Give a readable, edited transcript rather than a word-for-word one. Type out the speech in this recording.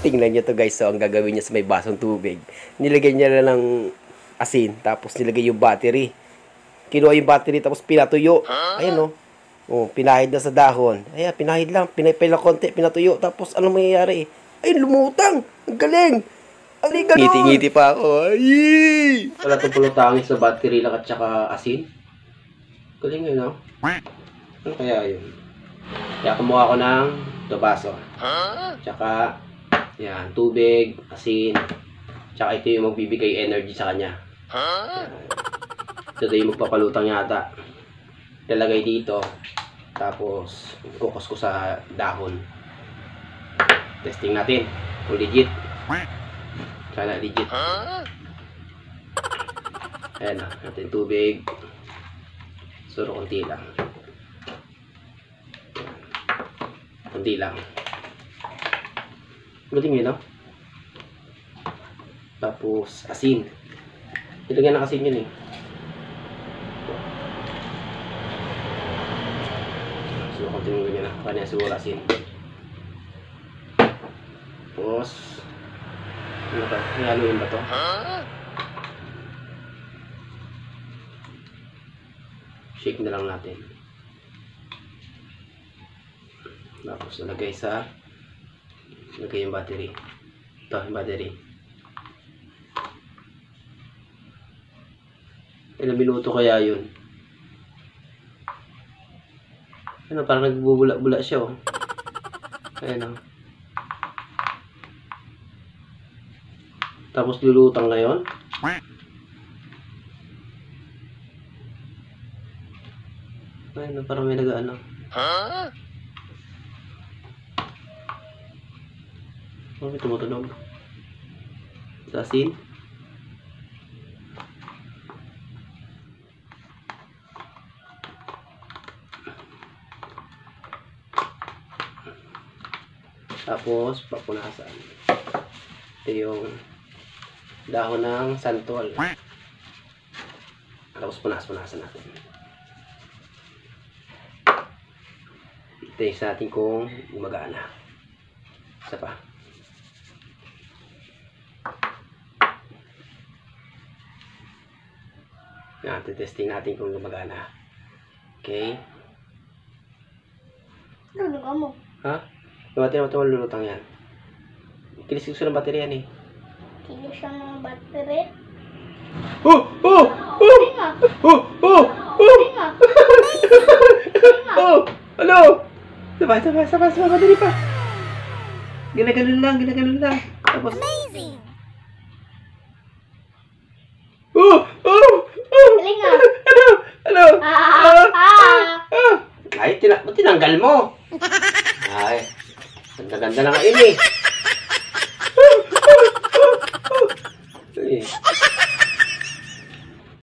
Tingnan nyo to guys. So, ang gagawin niya sa may basong tubig. Nilagay niya lang ng asin. Tapos nilagay yung battery. Kinuha yung battery tapos pinatuyo. Ayan o. Oh, pinahid na sa dahon. Ayan, pinahid lang. Pinapila konti, pinatuyo. Tapos ano mangyayari? Ayun, lumutang. Ang galing. Ang galing. Ngiti-ngiti pa ako. Ay! Wala itong pulutangin sa battery lang at saka asin. Galing yun, no? Ano kaya yun? Kaya kumuha ko ng tobaso. Tsaka, yan, tubig, asin. Tsaka ito yung magbibigay energy sa kanya. Ito yung magpapalutang yata. Lalagay dito. Tapos, kukos ko sa dahon. Testing natin. Kung legit. Sana legit. Ayan na. Natin tubig. Suro konti lang. Konti lang. Galing yun, no? Tapos, asin. Ilagyan ng asin yun, eh. So, konti mo ganyan na. Kanya siguro asin. Tapos, ano ba? Ihaluin ba to? Shake na lang natin. Tapos nalagay yung battery. Ito yung battery. Ilang minuto kaya yun? Ano, parang nagbubula-bula siya, oh. Ayan, oh. Tapos lulutang na yun. Ayun, parang may nag-ano. Oh, may tumutunog. Sa asin. Tapos, papunasan. Ito yung dahon ng santol. Tapos, punas-punasan natin. Taste natin kung gumagana. Isa pa. Yan, testing natin kung gumagana. Okay. Ano ka mo? Ha? Lumatin naman malulutang yan. Kilis gusto ng battery yan, eh. Kilis siya ng battery? Oh! Oh! Oh! Oh! Oh! Oh! Oh! Ano? Sabay, battery pa. Ginaganon lang. Tapos, Amazing! oh! Oh! Oh! Galing nga. Ano? Ay, tinanggal mo. Ay, ganda-ganda na nga ini.